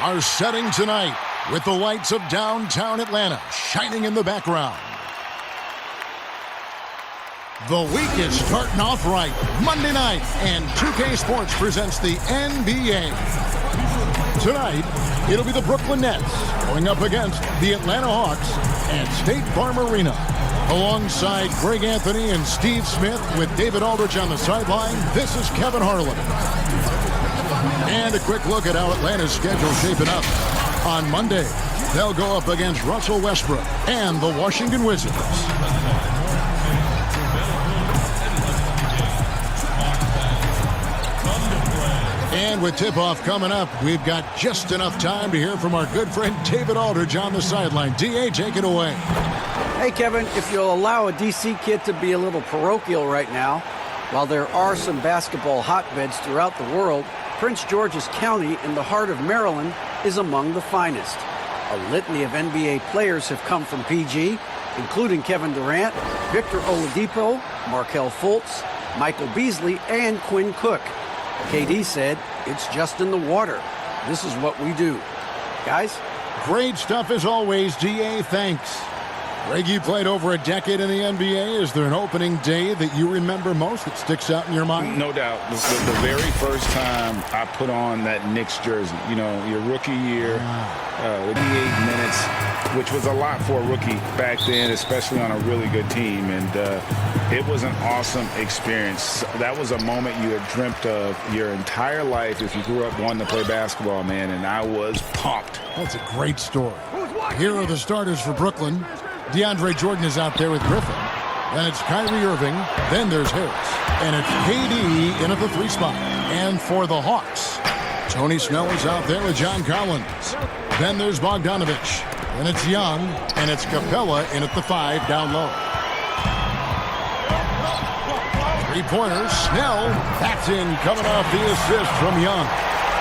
are setting tonight with the lights of downtown Atlanta shining in the background. The week is starting off right. Monday night, and 2K Sports presents the NBA. Tonight, it'll be the Brooklyn Nets going up against the Atlanta Hawks at State Farm Arena. Alongside Greg Anthony and Steve Smith with David Aldridge on the sideline, this is Kevin Harlan. And a quick look at how Atlanta's schedule is shaping up. On Monday, they'll go up against Russell Westbrook and the Washington Wizards. And with tip-off coming up, we've got just enough time to hear from our good friend David Aldridge on the sideline. D.A., take it away. Hey, Kevin, if you'll allow a D.C. kid to be a little parochial right now, while there are some basketball hotbeds throughout the world, Prince George's County in the heart of Maryland is among the finest. A litany of NBA players have come from PG, including Kevin Durant, Victor Oladipo, Markelle Fultz, Michael Beasley, and Quinn Cook. KD said, "It's just in the water. This is what we do." Guys? Great stuff as always, D.A. Thanks. Greg, you played over a decade in the NBA. Is there an opening day that you remember most that sticks out in your mind? No doubt. The very first time I put on that Knicks jersey, you know, your rookie year, 88 minutes, which was a lot for a rookie back then, especially on a really good team. And it was an awesome experience. That was a moment you had dreamt of your entire life if you grew up wanting to play basketball, man, and I was pumped. That's a great story. Here are the starters for Brooklyn. DeAndre Jordan is out there with Griffin. Then it's Kyrie Irving. Then there's Harris. And it's KD in at the 3 spot. And for the Hawks, Tony Snell is out there with John Collins. Then there's Bogdanovich. Then it's Young. And it's Capella in at the 5 down low. 3-pointers. Snell. That's in, coming off the assist from Young.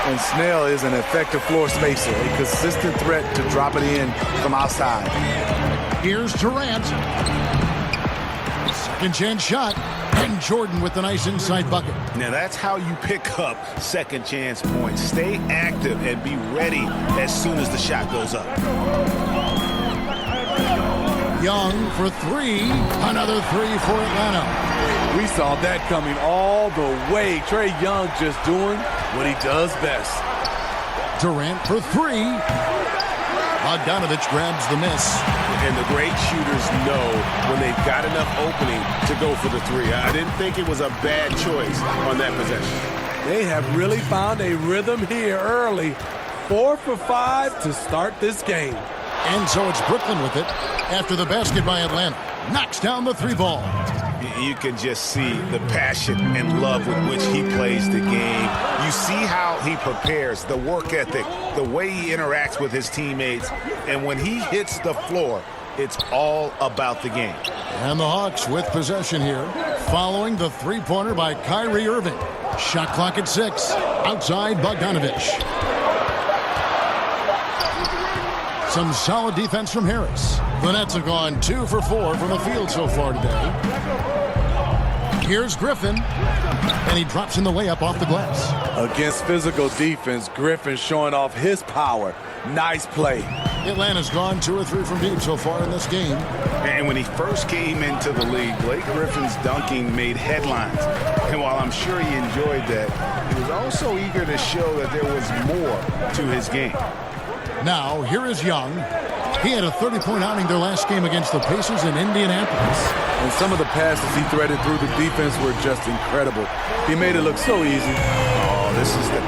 And Snell is an effective floor spacer, a consistent threat to drop it in from outside. Here's Durant. Second chance shot. And Jordan with the nice inside bucket. Now that's how you pick up second chance points. Stay active and be ready as soon as the shot goes up. Young for 3. Another 3 for Atlanta. We saw that coming all the way. Trae Young just doing what he does best. Durant for 3. Bogdanovich grabs the miss. And the great shooters know when they've got enough opening to go for the 3. I didn't think it was a bad choice on that possession. They have really found a rhythm here early. 4 for 5 to start this game. And so it's Brooklyn with it after the basket by Atlanta. Knocks down the 3 ball. You can just see the passion and love with which he plays the game. You see how he prepares, the work ethic, the way he interacts with his teammates. And when he hits the floor, it's all about the game. And the Hawks with possession here, following the 3-pointer by Kyrie Irving. Shot clock at 6. Outside Bogdanovich. Some solid defense from Harris. The Nets have gone 2 for 4 from the field so far today. Here's Griffin, and he drops in the layup off the glass. Against physical defense, Griffin showing off his power. Nice play. Atlanta's gone 2 or 3 from deep so far in this game. And when he first came into the league, Blake Griffin's dunking made headlines. And while I'm sure he enjoyed that, he was also eager to show that there was more to his game. Now, here is Young. He had a 30-point outing their last game against the Pacers in Indianapolis. And some of the passes he threaded through the defense were just incredible. He made it look so easy. Oh, this is the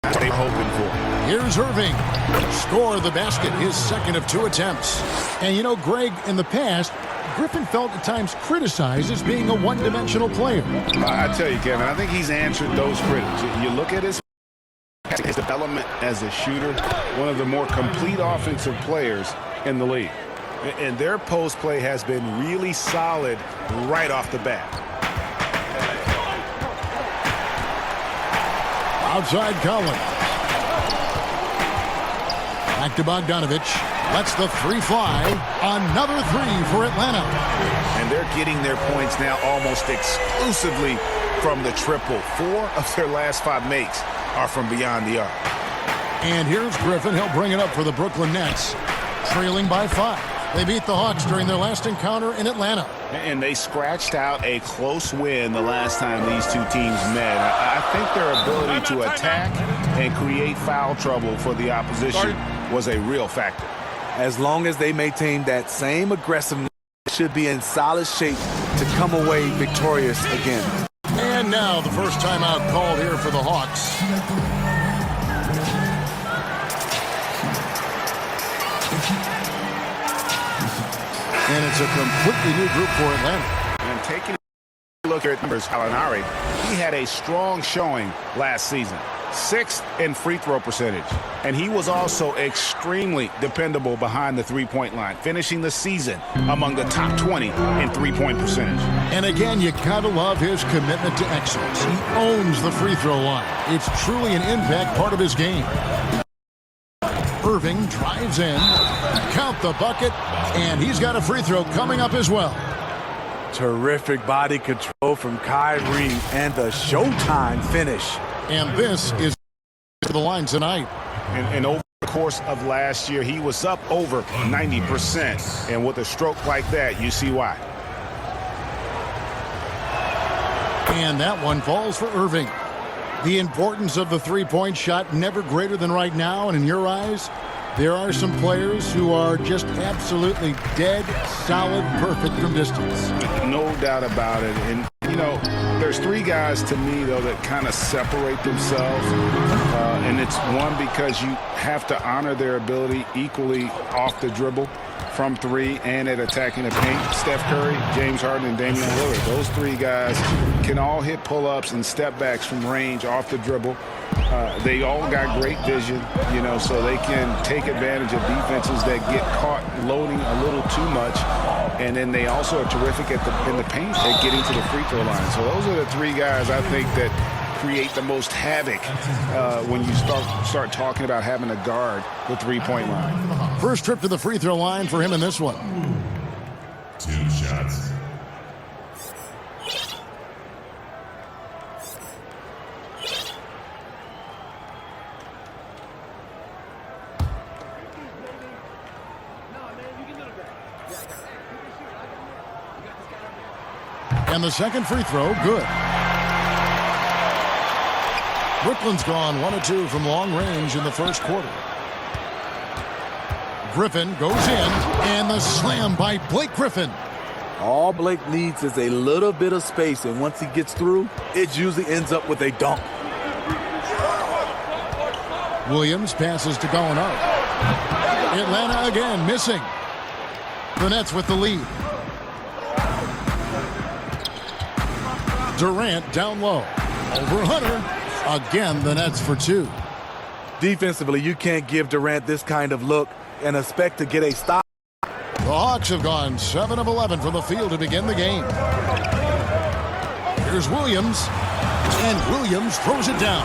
kind they're hoping for. Here's Irving. Score the basket, his second of 2 attempts. And you know, Greg, in the past, Griffin felt at times criticized as being a one-dimensional player. I tell you, Kevin, I think he's answered those critics. You look at his development as a shooter, one of the more complete offensive players in the league. And their post play has been really solid right off the bat. Outside Collins. Back to Bogdanovich. Lets the 3 fly. Another 3 for Atlanta. And they're getting their points now almost exclusively from the triple. 4 of their last 5 makes are from beyond the arc. And here's Griffin. He'll bring it up for the Brooklyn Nets, trailing by 5. They beat the Hawks during their last encounter in Atlanta. And they scratched out a close win the last time these two teams met. I think their ability to attack and create foul trouble for the opposition was a real factor. As long as they maintain that same aggressiveness, they should be in solid shape to come away victorious again. And now the first timeout called here for the Hawks. And it's a completely new group for Atlanta. And taking a look at numbers, Gallinari, he had a strong showing last season. 6th in free throw percentage. And he was also extremely dependable behind the three-point line, finishing the season among the top 20 in three-point percentage. And again, you gotta love his commitment to excellence. He owns the free throw line. It's truly an impact part of his game. Irving drives in, count the bucket, and he's got a free throw coming up as well. Terrific body control from Kyrie and the showtime finish. And this is to the line tonight. And over the course of last year, he was up over 90%. And with a stroke like that, you see why. And that one falls for Irving. The importance of the three-point shot never greater than right now. And in your eyes, there are some players who are just absolutely dead, solid, perfect from distance. No doubt about it. And, you know, there's three guys to me, though, that kind of separate themselves. And it's one, because you have to honor their ability equally off the dribble from three and at attacking the paint. Steph Curry, James Harden, and Damian Lillard. Those three guys can all hit pull-ups and step-backs from range off the dribble. They all got great vision, you know, so they can take advantage of defenses that get caught loading a little too much. And then they also are terrific in the paint at getting to the free throw line. So those are the three guys I think that create the most havoc when you start talking about having to guard the three-point line. First trip to the free throw line for him in this one. 2 shots. And the second free throw, good. Brooklyn's gone 1 of 2 from long range in the first quarter. Griffin goes in, and the slam by Blake Griffin. All Blake needs is a little bit of space, and once he gets through, it usually ends up with a dunk. Williams passes to Gallinari. Atlanta again missing. The Nets with the lead. Durant down low. Over Hunter. Again, the Nets for 2. Defensively, you can't give Durant this kind of look and expect to get a stop. The Hawks have gone 7 of 11 from the field to begin the game. Here's Williams. And Williams throws it down.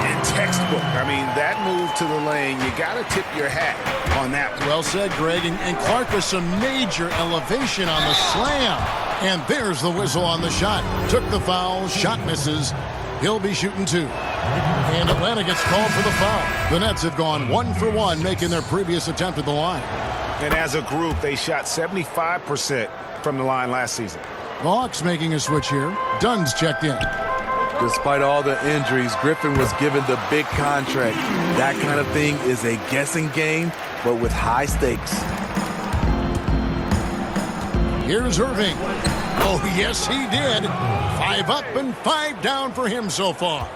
In textbook. I mean, that move to the lane, you got to tip your hat on that one. Well said, Greg. And Clark with some major elevation on the slam. And there's the whistle on the shot. Took the foul. Shot misses. He'll be shooting 2. And Atlanta gets called for the foul. The Nets have gone 1 for 1, making their previous attempt at the line. And as a group, they shot 75% from the line last season. The Hawks making a switch here. Dunn's checked in. Despite all the injuries, Griffin was given the big contract. That kind of thing is a guessing game, but with high stakes. Here's Irving. Oh, yes, he did. 5 up and 5 down for him so far.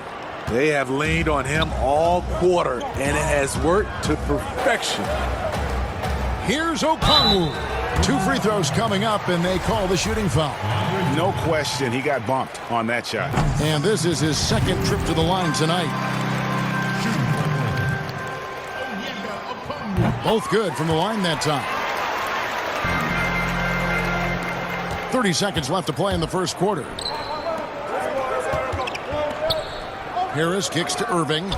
They have leaned on him all quarter, and it has worked to perfection. Here's Okongwu. 2 free throws coming up, and they call the shooting foul. No question, he got bumped on that shot. And this is his second trip to the line tonight. Both good from the line that time. 30 seconds left to play in the first quarter. Harris kicks to Irving.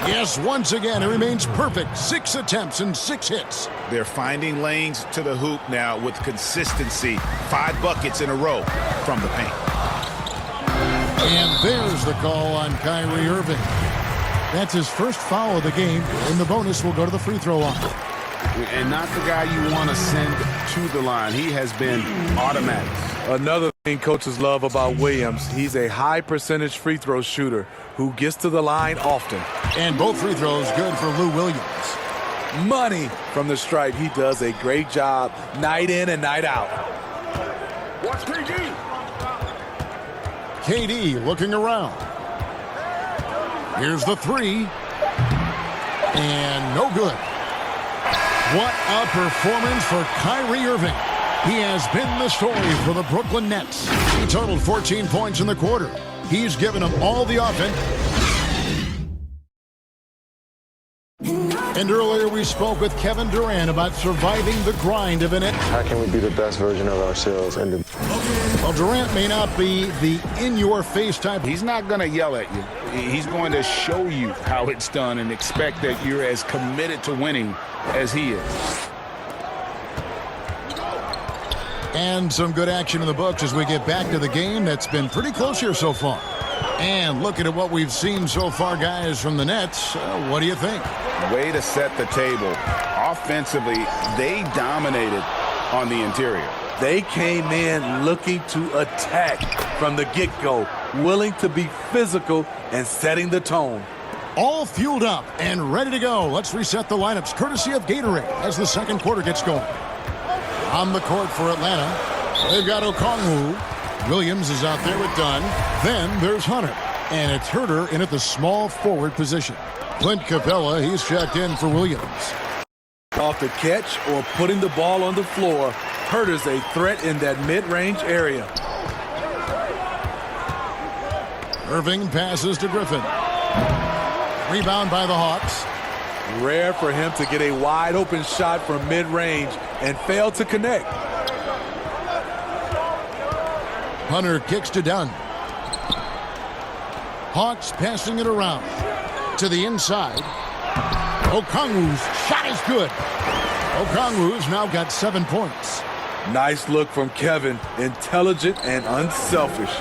Yes, once again, it remains perfect. 6 attempts and 6 hits. They're finding lanes to the hoop now with consistency. 5 buckets in a row from the paint. And there's the call on Kyrie Irving. That's his first foul of the game, and the bonus will go to the free throw line. And not the guy you want to send to the line. He has been automatic. Another thing coaches love about Williams, he's a high percentage free throw shooter who gets to the line often. And both free throws good for Lou Williams. Money from the stripe. He does a great job night in and night out. Watch KD. KD looking around. Here's the three. And no good. What a performance for Kyrie Irving. He has been the story for the Brooklyn Nets. He totaled 14 points in the quarter. He's given them all the offense. And earlier we spoke with Kevin Durant about surviving the grind of an NBA. How can we be the best version of ourselves? Well, Durant may not be the in-your-face type. He's not going to yell at you. He's going to show you how it's done and expect that you're as committed to winning as he is. And some good action in the books as we get back to the game that's been pretty close here so far. And looking at what we've seen so far, guys, from the Nets, what do you think? Way to set the table. Offensively, they dominated on the interior. They came in looking to attack from the get-go, willing to be physical and setting the tone. All fueled up and ready to go. Let's reset the lineups courtesy of Gatorade as the second quarter gets going. On the court for Atlanta, they've got Okongwu. Williams is out there with Dunn. Then there's Hunter. And it's Herter in at the small forward position. Clint Capella, he's checked in for Williams. Off the catch or putting the ball on the floor, Herter's a threat in that mid-range area. Irving passes to Griffin. Rebound by the Hawks. Rare for him to get a wide-open shot from mid-range and fail to connect. Hunter kicks to Dunn. Hawks passing it around. To the inside. Okongwu's shot is good. Okongwu's now got 7 points. Nice look from Kevin. Intelligent and unselfish.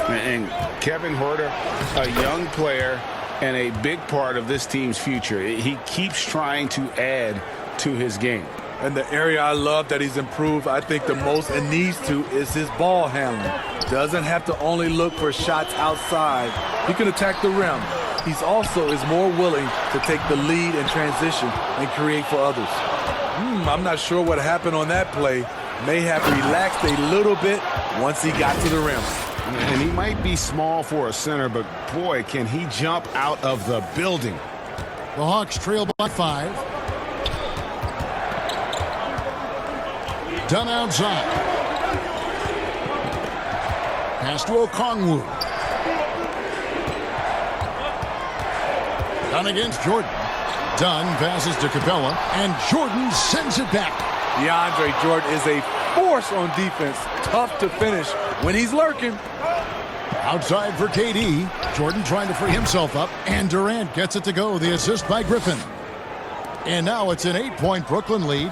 And Kevin Huerter, a young player and a big part of this team's future. He keeps trying to add to his game. And the area I love that he's improved, I think the most and needs to, is his ball handling. Doesn't have to only look for shots outside. He can attack the rim. He's also is more willing to take the lead in transition and create for others. I'm not sure what happened on that play. May have relaxed a little bit once he got to the rim. And he might be small for a center, but boy, can he jump out of the building. The Hawks trail by 5. Dunn outside. Pass to Okongwu. Dunn against Jordan. Dunn passes to Capella, and Jordan sends it back. DeAndre Jordan is a force on defense. Tough to finish when he's lurking. Outside for KD. Jordan trying to free himself up, and Durant gets it to go. The assist by Griffin. And now it's an 8-point Brooklyn lead.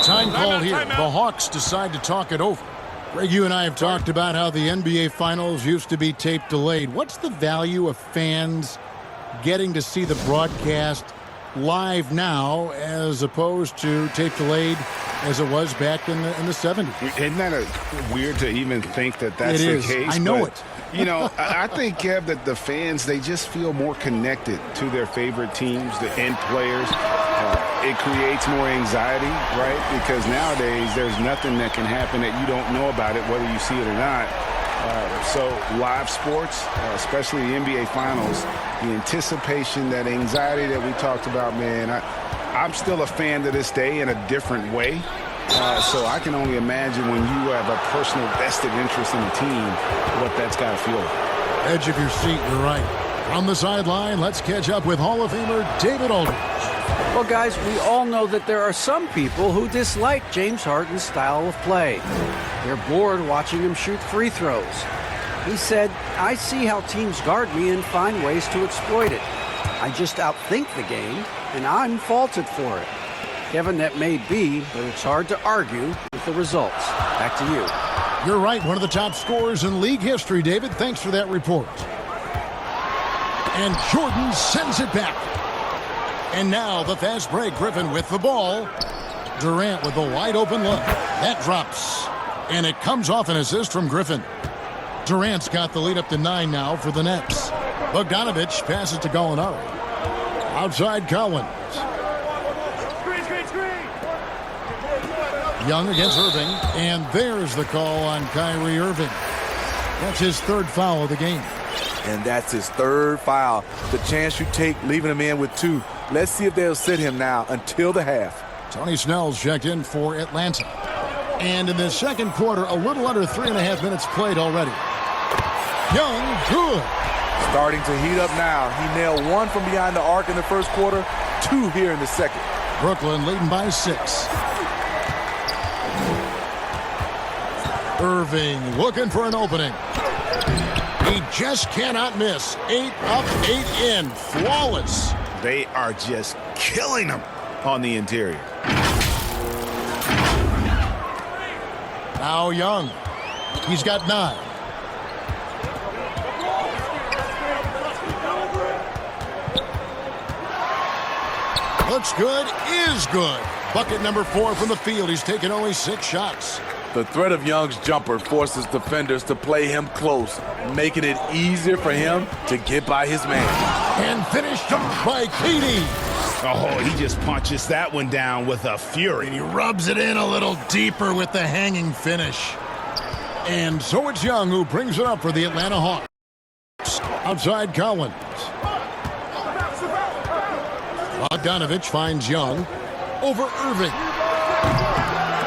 Time called here. The Hawks decide to talk it over. Greg, you and I have talked about how the NBA Finals used to be tape delayed. What's the value of fans getting to see the broadcast live now as opposed to tape delayed as it was back in the 70s? Isn't that weird to even think that that's the case? I know it. You know, I think, Kev, that the fans, they just feel more connected to their favorite teams and players. It creates more anxiety, right? Because nowadays there's nothing that can happen that you don't know about it, whether you see it or not. So live sports, especially the NBA Finals, the anticipation, that anxiety that we talked about, man, I'm still a fan to this day in a different way. So I can only imagine when you have a personal vested interest in a team, what that's got to feel like. Edge of your seat, you're right. From the sideline, let's catch up with Hall of Famer David Aldridge. Well, guys, we all know that there are some people who dislike James Harden's style of play. They're bored watching him shoot free throws. He said, "I see how teams guard me and find ways to exploit it. I just outthink the game, and I'm faulted for it." Kevin, that may be, but it's hard to argue with the results. Back to you. You're right, one of the top scorers in league history, David. Thanks for that report. And Jordan sends it back. And now the fast break. Griffin with the ball. Durant with the wide open look. That drops. And it comes off an assist from Griffin. Durant's got the lead up to 9 now for the Nets. Bogdanovich passes to Gallinari. Outside Collins. Young against Irving. And there's the call on Kyrie Irving. That's his third foul of the game. And that's his third foul. The chance you take leaving him in with 2. Let's see if they'll sit him now until the half. Tony Snell's checked in for Atlanta. And in the second quarter, a little under 3.5 minutes played already. Young, good. Starting to heat up now. He nailed 1 from behind the arc in the first quarter, 2 here in the second. Brooklyn leading by 6. Irving looking for an opening. He just cannot miss. 8 up, 8 in. Flawless. They are just killing him on the interior. Now Young. He's got 9. Looks good, is good. Bucket number 4 from the field. He's taken only 6 shots. The threat of Young's jumper forces defenders to play him close, making it easier for him to get by his man. And finished by KD. Oh, he just punches that one down with a fury. And he rubs it in a little deeper with the hanging finish. And so it's Young who brings it up for the Atlanta Hawks. Outside Collins. Bogdanovich finds Young over Irving.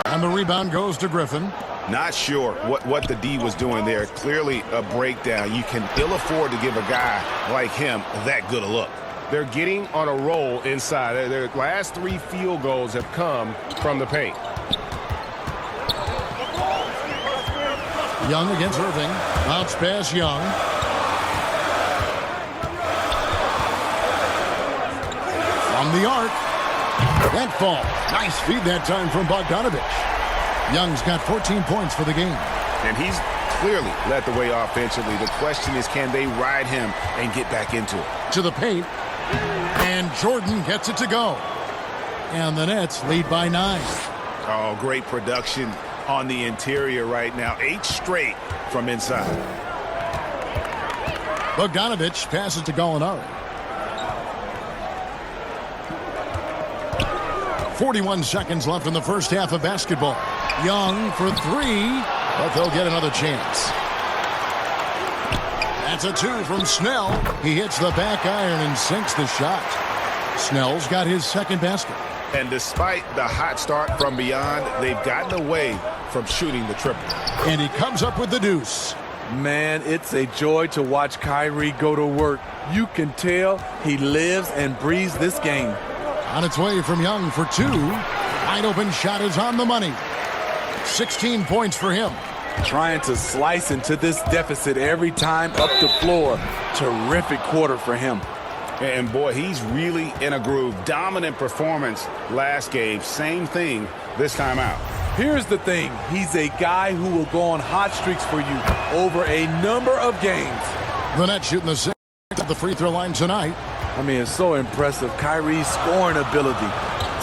And the rebound goes to Griffin. Not sure what the D was doing there. Clearly a breakdown. You can ill afford to give a guy like him that good a look. They're getting on a roll inside. Their last 3 field goals have come from the paint. Young against Irving. Bounce pass Young. From the arc. That fall. Nice feed that time from Bogdanovich. Young's got 14 points for the game. And he's clearly led the way offensively. The question is, can they ride him and get back into it? To the paint. And Jordan gets it to go. And the Nets lead by 9. Oh, great production on the interior right now. 8 straight from inside. Bogdanovich passes to Gallinari. 41 seconds left in the first half of basketball. Young for 3, but they'll get another chance. That's a 2 from Snell. He hits the back iron and sinks the shot. Snell's got his second basket. And despite the hot start from beyond, they've gotten away from shooting the triple. And he comes up with the deuce. Man, it's a joy to watch Kyrie go to work. You can tell he lives and breathes this game. On its way from Young for 2. Wide open shot is on the money. 16 points for him. Trying to slice into this deficit every time up the floor. Terrific quarter for him. And boy, he's really in a groove. Dominant performance last game. Same thing this time out. Here's the thing. He's a guy who will go on hot streaks for you over a number of games. The Nets shooting the 6 at the free throw line tonight. I mean, it's so impressive. Kyrie's scoring ability.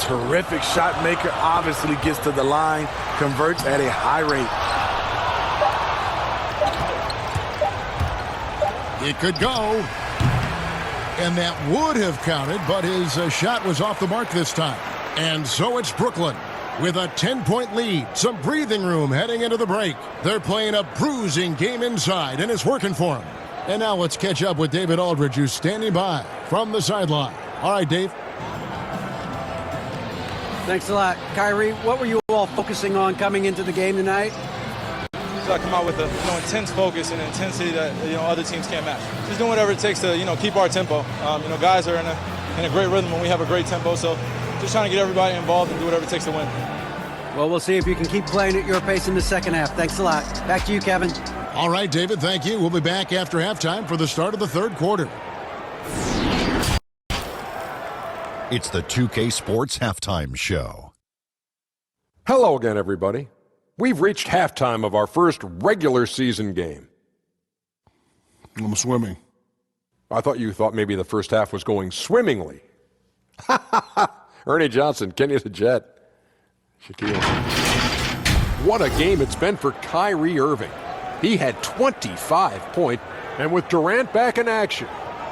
Terrific shot maker. Obviously gets to the line. Converts at a high rate. It could go. And that would have counted, but his shot was off the mark this time. And so it's Brooklyn with a 10-point lead. Some breathing room heading into the break. They're playing a bruising game inside, and it's working for them. And now let's catch up with David Aldridge, who's standing by from the sideline. All right, Dave. Thanks a lot. Kyrie, what were you all focusing on coming into the game tonight? So I come out with a intense focus and intensity that other teams can't match. Just doing whatever it takes to keep our tempo. Guys are in a great rhythm when we have a great tempo. So just trying to get everybody involved and do whatever it takes to win. Well, we'll see if you can keep playing at your pace in the second half. Thanks a lot. Back to you, Kevin. All right, David, thank you. We'll be back after halftime for the start of the third quarter. It's the 2K Sports Halftime Show. Hello again, everybody. We've reached halftime of our first regular season game. I'm swimming. I thought you thought maybe the first half was going swimmingly. Ernie Johnson, Kenny the Jet. Shaquille. What a game it's been for Kyrie Irving. He had 25 points, and with Durant back in action,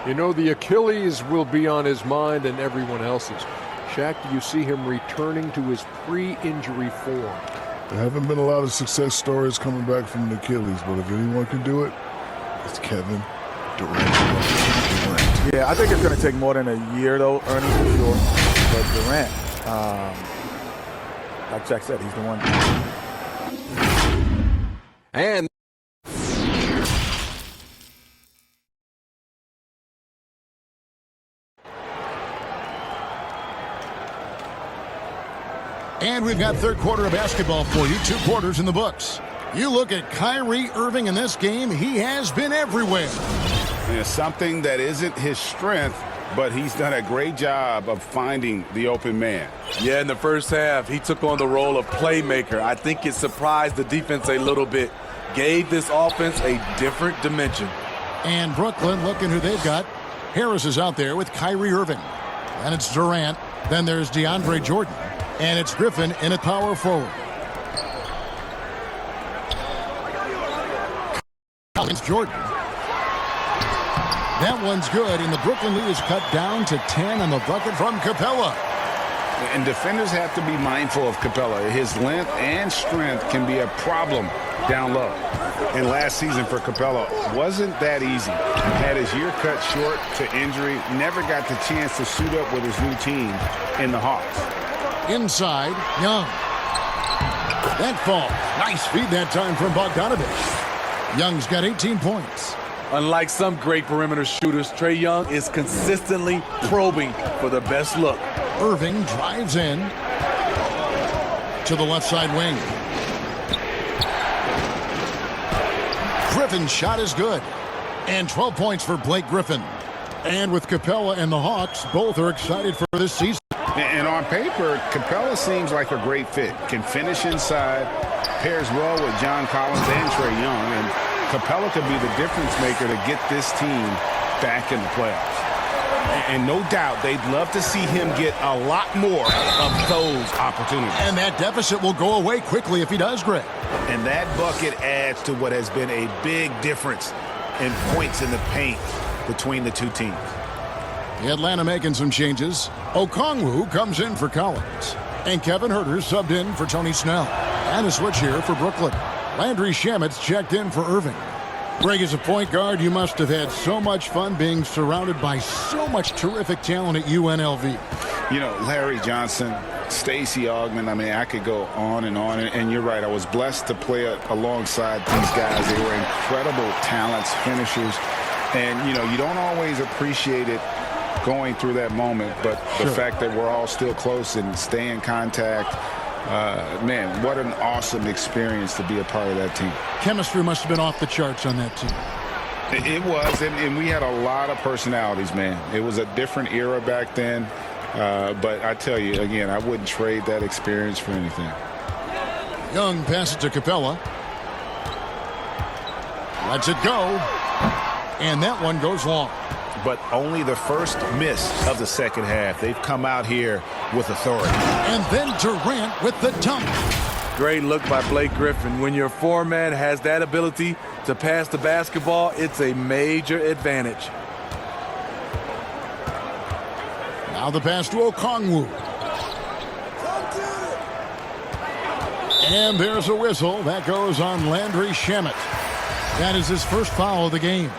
you know the Achilles will be on his mind and everyone else's. Shaq, do you see him returning to his pre-injury form? There haven't been a lot of success stories coming back from the Achilles, but if anyone can do it, it's Kevin Durant. Yeah, I think it's going to take more than a year, though, Ernie, for sure. But Durant, like Jack said, he's the one. And we've got third quarter of basketball for you. 2 quarters in the books. You look at Kyrie Irving in this game, he has been everywhere. It's something that isn't his strength, but he's done a great job of finding the open man. Yeah, in the first half, he took on the role of playmaker. I think it surprised the defense a little bit. Gave this offense a different dimension. And Brooklyn, looking who they've got. Harris is out there with Kyrie Irving. And it's Durant. Then there's DeAndre Jordan. And it's Griffin in at power forward. Collins Jordan. That one's good, and the Brooklyn lead is cut down to 10 on the bucket from Capella. And defenders have to be mindful of Capella. His length and strength can be a problem down low. And last season for Capella wasn't that easy. Had his year cut short to injury, never got the chance to suit up with his new team in the Hawks. Inside, Young. That fall. Nice feed that time from Bogdanovich. Young's got 18 points. Unlike some great perimeter shooters, Trae Young is consistently probing for the best look. Irving drives in to the left side wing. Griffin's shot is good. And 12 points for Blake Griffin. And with Capella and the Hawks, both are excited for this season. And on paper, Capella seems like a great fit. Can finish inside, pairs well with John Collins and Trae Young. And Capella could be the difference maker to get this team back in the playoffs. And no doubt they'd love to see him get a lot more of those opportunities. And that deficit will go away quickly if he does, Greg. And that bucket adds to what has been a big difference in points in the paint between the two teams. Atlanta making some changes. Okongwu comes in for Collins. And Kevin Huerter subbed in for Tony Snell. And a switch here for Brooklyn. Landry Shamet's checked in for Irving. Greg, as a point guard, you must have had so much fun being surrounded by so much terrific talent at UNLV. You know, Larry Johnson, Stacey Augmon, I mean, I could go on. And you're right, I was blessed to play alongside these guys. They were incredible talents, finishers. And, you know, you don't always appreciate it going through that moment, but the fact that we're all still close and stay in contact, man, what an awesome experience to be a part of that team. Chemistry must have been off the charts on that team. It was, and we had a lot of personalities, man. It was a different era back then, but I tell you, again, I wouldn't trade that experience for anything. Young passes to Capella. Lets it go. And that one goes long. But only the first miss of the second half. They've come out here with authority. And then Durant with the dunk. Great look by Blake Griffin. When your foreman has that ability to pass the basketball, it's a major advantage. Now the pass to Okongwu. And there's a whistle. That goes on Landry Shamet. That is his first foul of the game.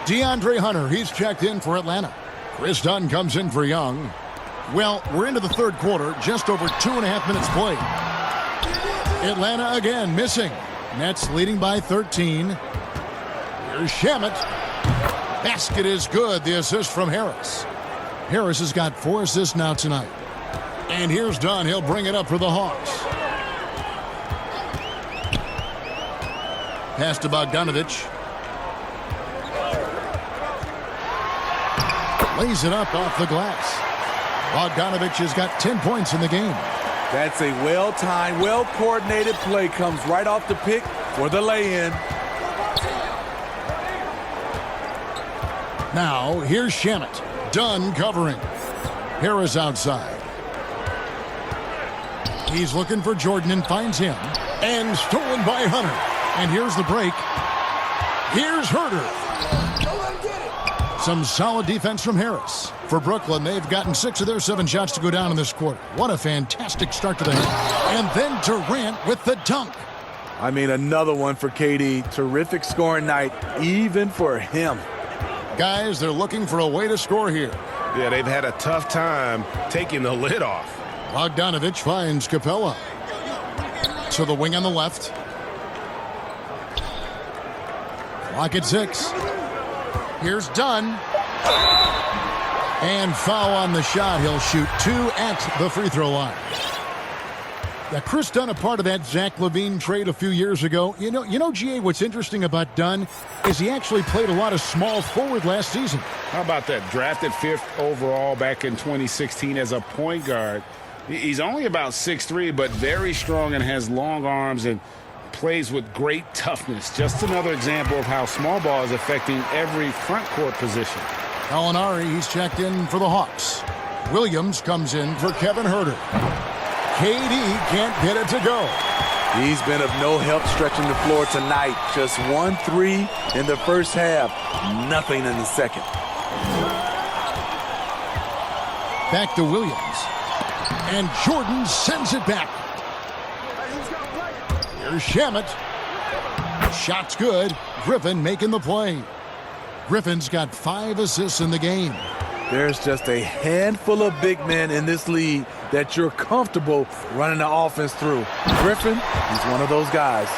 DeAndre Hunter, he's checked in for Atlanta. Chris Dunn comes in for Young. Well, we're into the third quarter, just over 2.5 minutes played. Atlanta again missing. Nets leading by 13. Here's Shamet. Basket is good. The assist from Harris. Harris has got 4 assists now tonight. And here's Dunn. He'll bring it up for the Hawks. Pass to Bogdanovich. Lays it up off the glass. Bogdanovich has got 10 points in the game. That's a well-timed, well-coordinated play. Comes right off the pick for the lay-in. Now, here's Shamet. Dunn covering. Harris outside. He's looking for Jordan and finds him. And stolen by Hunter. And here's the break. Here's Herder. Some solid defense from Harris. For Brooklyn, they've gotten 6 of their 7 shots to go down in this quarter. What a fantastic start to the half. And then Durant with the dunk. I mean, another one for KD. Terrific scoring night, even for him. Guys, they're looking for a way to score here. Yeah, they've had a tough time taking the lid off. Bogdanovich finds Capella. To the wing on the left. Clock at 6. Here's Dunn. And foul on the shot. He'll shoot 2 at the free throw line. Yeah, Chris Dunn, a part of that Zach LaVine trade a few years ago. You know, GA, what's interesting about Dunn is he actually played a lot of small forward last season. How about that? Drafted 5th overall back in 2016 as a point guard. He's only about 6'3", but very strong and has long arms and plays with great toughness. Just another example of how small ball is affecting every front court position. Gallinari, he's checked in for the Hawks. Williams comes in for Kevin Herter. KD can't get it to go. He's been of no help stretching the floor tonight. Just 1 3 in the first half. Nothing in the second. Back to Williams. And Jordan sends it back. Here's Shamet. Shot's good. Griffin making the play. Griffin's got 5 assists in the game. There's just a handful of big men in this league that you're comfortable running the offense through. Griffin, he's one of those guys.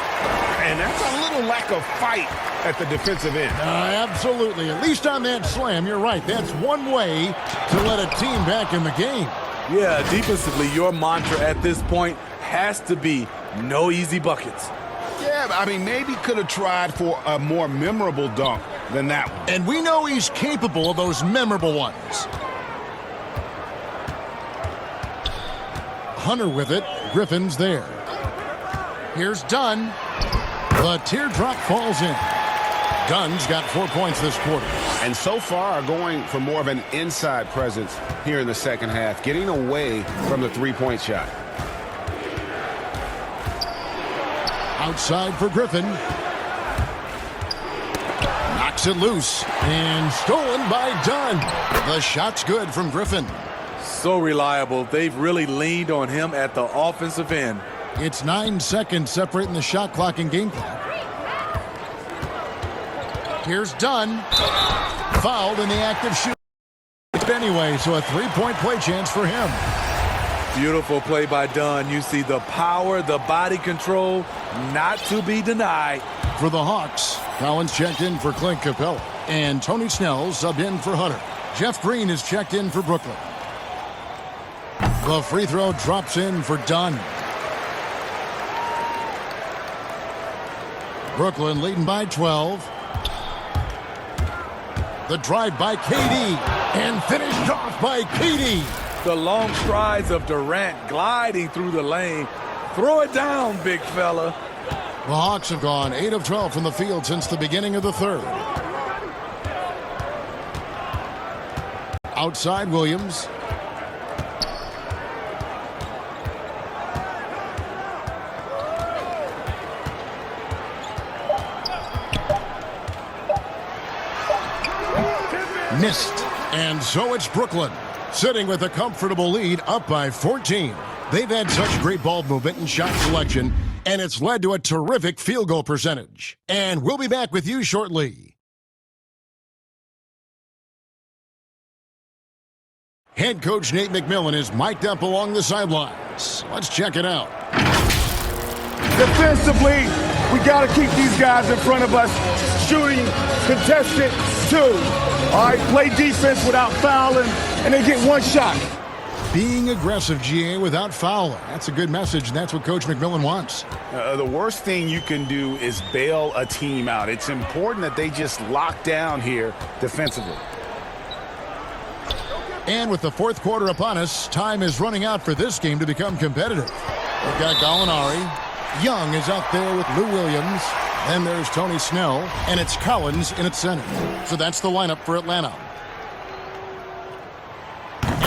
And that's a little lack of fight at the defensive end. Absolutely. At least on that slam, you're right. That's one way to let a team back in the game. Yeah, defensively, your mantra at this point has to be no easy buckets. Yeah, I mean, maybe could have tried for a more memorable dunk than that one. And we know he's capable of those memorable ones. Hunter with it. Griffin's there. Here's Dunn. The teardrop falls in. Dunn's got 4 points this quarter. And so far going for more of an inside presence here in the second half, getting away from the three-point shot. Outside for Griffin. Knocks it loose. And stolen by Dunn. The shot's good from Griffin. So reliable. They've really leaned on him at the offensive end. It's 9 seconds separating the shot clock and game clock. Here's Dunn. Fouled in the act of shooting. Anyway, so a 3-point play chance for him. Beautiful play by Dunn. You see the power, the body control, not to be denied. For the Hawks, Collins checked in for Clint Capella. And Tony Snell subbed in for Hunter. Jeff Green is checked in for Brooklyn. The free throw drops in for Dunn. Brooklyn leading by 12. The drive by KD. And finished off by KD. The long strides of Durant gliding through the lane. Throw it down, big fella. The Hawks have gone 8 of 12 from the field since the beginning of the third. Outside Williams. Missed. And so it's Brooklyn, sitting with a comfortable lead, up by 14. They've had such great ball movement and shot selection, and it's led to a terrific field goal percentage. And we'll be back with you shortly. Head coach Nate McMillan is mic'd up along the sidelines. Let's check it out. Defensively, we got to keep these guys in front of us. Shooting, contested, 2. All right, play defense without fouling, and they get 1 shot. Being aggressive, GA, without fouling. That's a good message, and that's what Coach McMillan wants. The worst thing you can do is bail a team out. It's important that they just lock down here defensively. And with the fourth quarter upon us, time is running out for this game to become competitive. We've got Gallinari. Young is out there with Lou Williams. Then there's Tony Snell, and it's Collins in at center. So that's the lineup for Atlanta.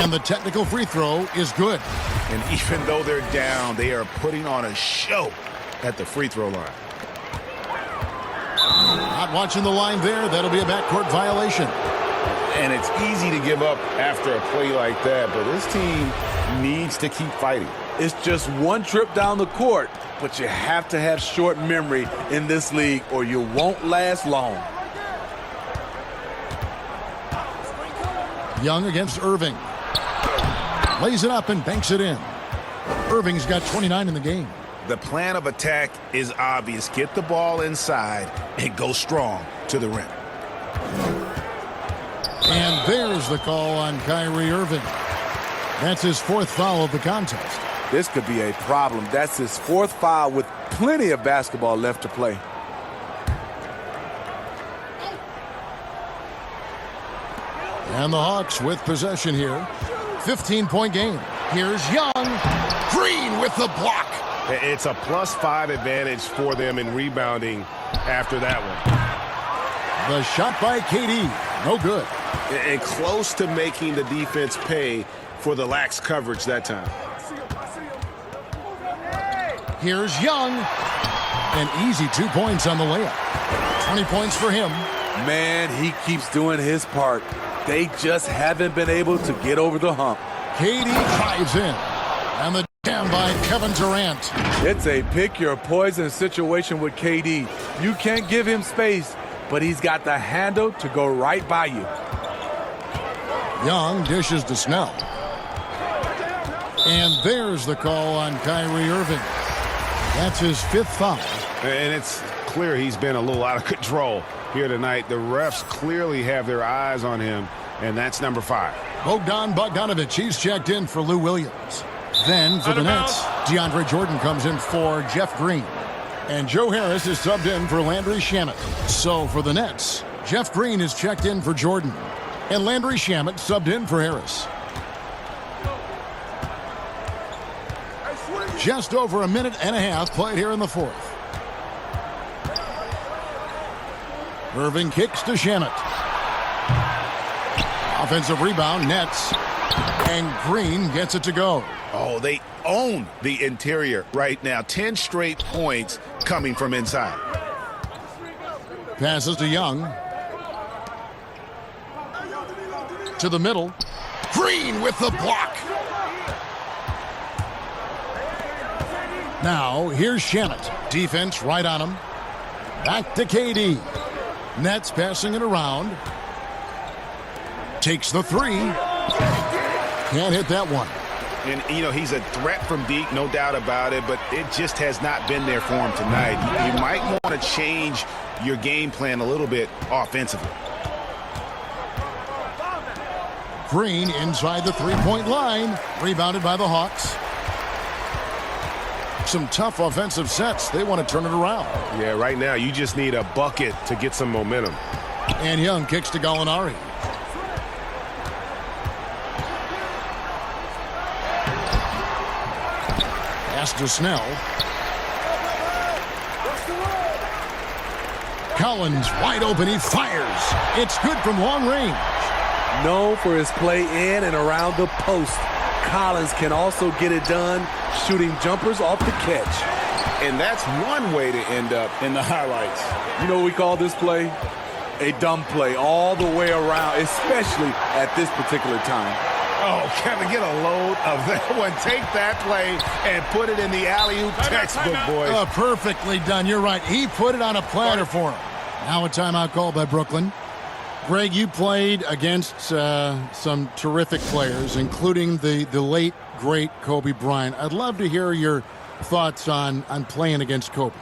And the technical free throw is good. And even though they're down, they are putting on a show at the free throw line. Not watching the line there. That'll be a backcourt violation. And it's easy to give up after a play like that, but this team needs to keep fighting. It's just one trip down the court, but you have to have short memory in this league or you won't last long. Young against Irving. Lays it up and banks it in. Irving's got 29 in the game. The plan of attack is obvious. Get the ball inside and go strong to the rim. And there's the call on Kyrie Irving. That's his 4th foul of the contest. This could be a problem. That's his 4th foul with plenty of basketball left to play. And the Hawks with possession here. 15-point game. Here's Young. Green with the block. It's a +5 advantage for them in rebounding after that one. The shot by KD. No good. And close to making the defense pay for the lax coverage that time. Here's Young. An easy 2 points on the layup. 20 points for him. Man, he keeps doing his part. They just haven't been able to get over the hump. KD drives in. And the jam by Kevin Durant. It's a pick your poison situation with KD. You can't give him space, but he's got the handle to go right by you. Young dishes to Snell. And there's the call on Kyrie Irving. That's his 5th foul. And it's clear he's been a little out of control here tonight. The refs clearly have their eyes on him, and that's number 5. Bogdan Bogdanovic, he's checked in for Lou Williams. Then for the Nets, DeAndre Jordan comes in for Jeff Green. And Joe Harris is subbed in for Landry Shamet. So for the Nets, Jeff Green is checked in for Jordan. And Landry Shamet subbed in for Harris. Just over a minute and a half played here in the 4th. Irving kicks to Shamet. Offensive rebound, Nets. And Green gets it to go. Oh, they own the interior right now. 10 straight points coming from inside. Passes to Young. To the middle. Green with the block. Now, here's Shamet. Defense right on him. Back to KD. Nets passing it around. Takes the 3. Can't hit that one. And, you know, he's a threat from deep, no doubt about it, but it just has not been there for him tonight. You might want to change your game plan a little bit offensively. Green inside the 3-point line. Rebounded by the Hawks. Some tough offensive sets. They want to turn it around. Yeah, right now you just need a bucket to get some momentum. And Young kicks to Gallinari. Pass to Snell. Collins wide open. He fires. It's good from long range. Known for his play in and around the post, Collins can also get it done shooting jumpers off the catch. And that's one way to end up in the highlights. You know what we call this play? A dumb play all the way around, especially at this particular time. Oh, Kevin, get a load of that one. Take that play and put it in the alley-oop textbook, boys. Perfectly done. You're right. He put it on a platter for him. Now a timeout called by Brooklyn. Greg, you played against some terrific players, including the late, great Kobe Bryant. I'd love to hear your thoughts on playing against Kobe.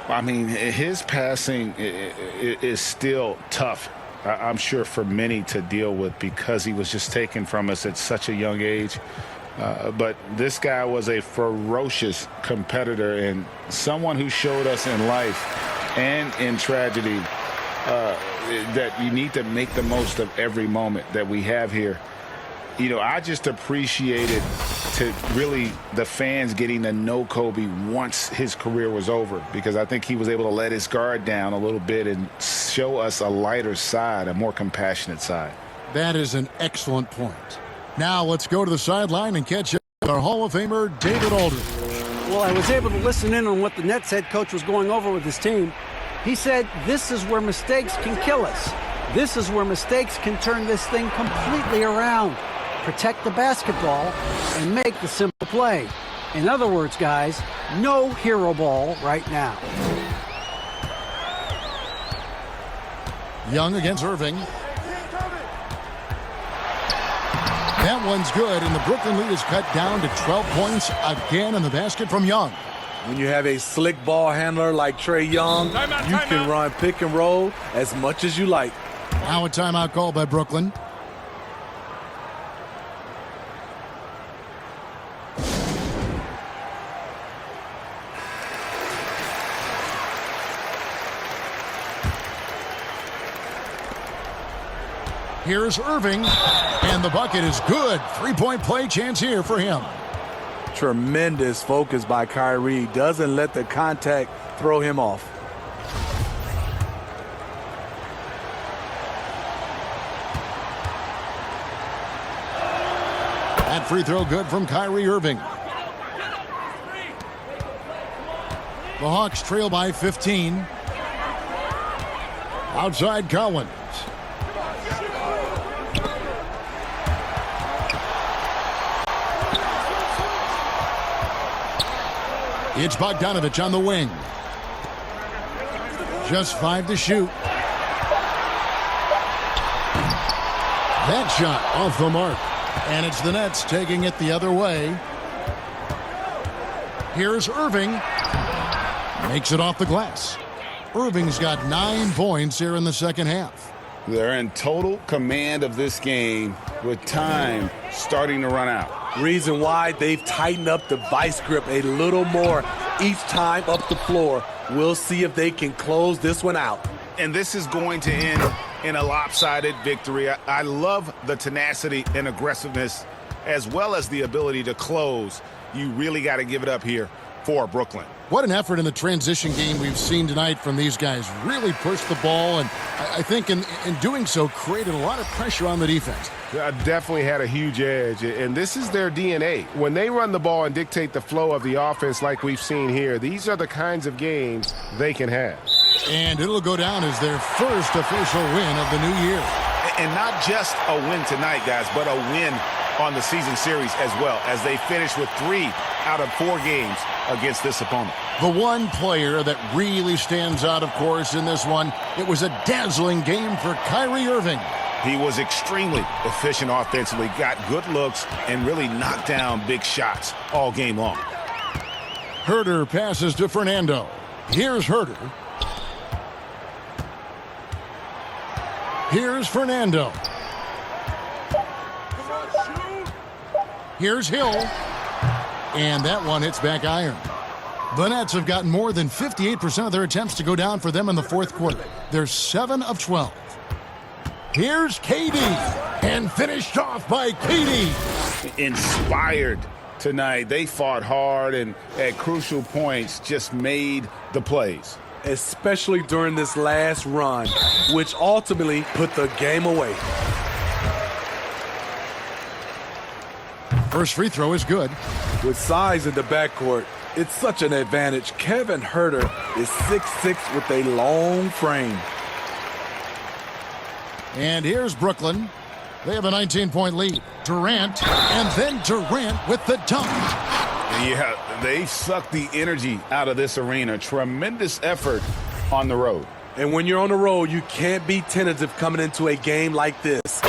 I mean, his passing is still tough, I'm sure, for many to deal with because he was just taken from us at such a young age. But this guy was a ferocious competitor and someone who showed us in life and in tragedy that you need to make the most of every moment that we have here. You know, I just appreciated to really the fans getting to know Kobe once his career was over, because I think he was able to let his guard down a little bit and show us a lighter side, a more compassionate side. That is an excellent point. Now let's go to the sideline and catch up with our Hall of Famer, David Aldridge. Well, I was able to listen in on what the Nets head coach was going over with his team. He said, this is where mistakes can kill us. This is where mistakes can turn this thing completely around. Protect the basketball and make the simple play. In other words, guys, no hero ball right now. Young against Irving. That one's good, and the Brooklyn lead is cut down to 12 points again in the basket from Young. When you have a slick ball handler like Trae Young, you can run pick and roll as much as you like. Now a timeout call by Brooklyn. Here's Irving, and the bucket is good. Three-point play chance here for him. Tremendous focus by Kyrie. Doesn't let the contact throw him off. That free throw good from Kyrie Irving. The Hawks trail by 15. Outside Collins. It's Bogdanovich on the wing. Just 5 to shoot. That shot off the mark. And it's the Nets taking it the other way. Here's Irving. Makes it off the glass. Irving's got 9 points here in the second half. They're in total command of this game with time starting to run out. Reason why, they've tightened up the vice grip a little more each time up the floor. We'll see if they can close this one out. And this is going to end in a lopsided victory. I love the tenacity and aggressiveness as well as the ability to close. You really got to give it up here for Brooklyn. What an effort in the transition game we've seen tonight from these guys. Really pushed the ball, and I think in doing so created a lot of pressure on the defense. Definitely had a huge edge, and this is their DNA. When they run the ball and dictate the flow of the offense like we've seen here, these are the kinds of games they can have. And it'll go down as their first official win of the new year. And not just a win tonight, guys, but a win on the season series as well, as they finish with 3 out of 4 games against this opponent. The one player that really stands out, of course, in this one, it was a dazzling game for Kyrie Irving. He was extremely efficient offensively, got good looks, and really knocked down big shots all game long. Herter passes to Fernando. Here's Herter. Here's Fernando. Here's Hill. And that one hits back iron. The Nets have gotten more than 58% of their attempts to go down for them in the fourth quarter. They're 7 of 12. Here's KD. And finished off by KD. Inspired tonight. They fought hard and at crucial points just made the plays. Especially during this last run, which ultimately put the game away. First free throw is good. With size in the backcourt, it's such an advantage. Kevin Herter is 6'6" with a long frame. And here's Brooklyn. They have a 19-point lead. Durant, and then Durant with the dunk. Yeah, they sucked the energy out of this arena. Tremendous effort on the road. And when you're on the road, you can't be tentative coming into a game like this.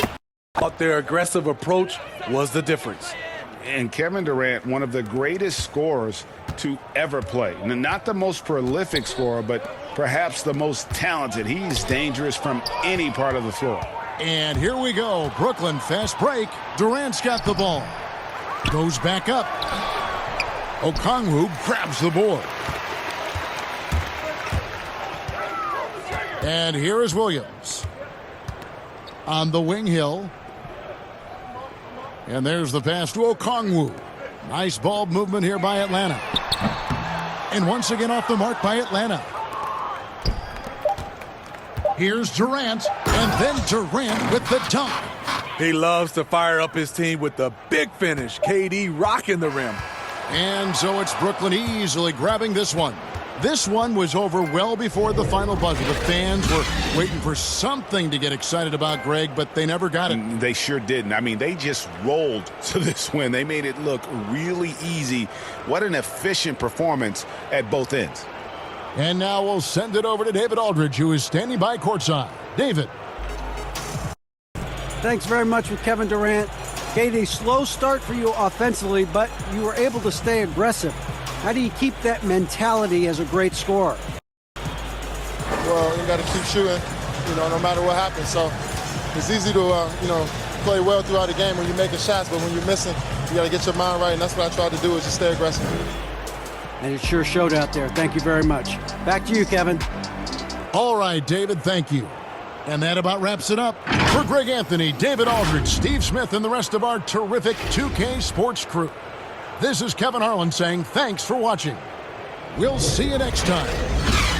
But their aggressive approach was the difference. And Kevin Durant, one of the greatest scorers to ever play. Not the most prolific scorer, but perhaps the most talented. He's dangerous from any part of the floor. And here we go. Brooklyn fast break. Durant's got the ball. Goes back up. Okongwu grabs the board. And here is Williams. On the wing, Hill. And there's the pass to Okongwu. Nice ball movement here by Atlanta. And once again off the mark by Atlanta. Here's Durant, and then Durant with the dunk. He loves to fire up his team with the big finish. KD rocking the rim. And so it's Brooklyn easily grabbing this one. This one was over well before the final buzzer. The fans were waiting for something to get excited about, Greg, but they never got it. They sure didn't. I mean, they just rolled to this win. They made it look really easy. What an efficient performance at both ends. And now we'll send it over to David Aldridge, who is standing by courtside. David. Thanks very much with Kevin Durant. KD, slow start for you offensively, but you were able to stay aggressive. How do you keep that mentality as a great scorer? Well, you got to keep shooting, no matter what happens. So it's easy to, play well throughout the game when you're making shots, but when you're missing, you got to get your mind right, and that's what I tried to do, is just stay aggressive. And it sure showed out there. Thank you very much. Back to you, Kevin. All right, David, thank you. And that about wraps it up. For Greg Anthony, David Aldridge, Steve Smith, and the rest of our terrific 2K Sports crew, this is Kevin Harlan saying thanks for watching. We'll see you next time.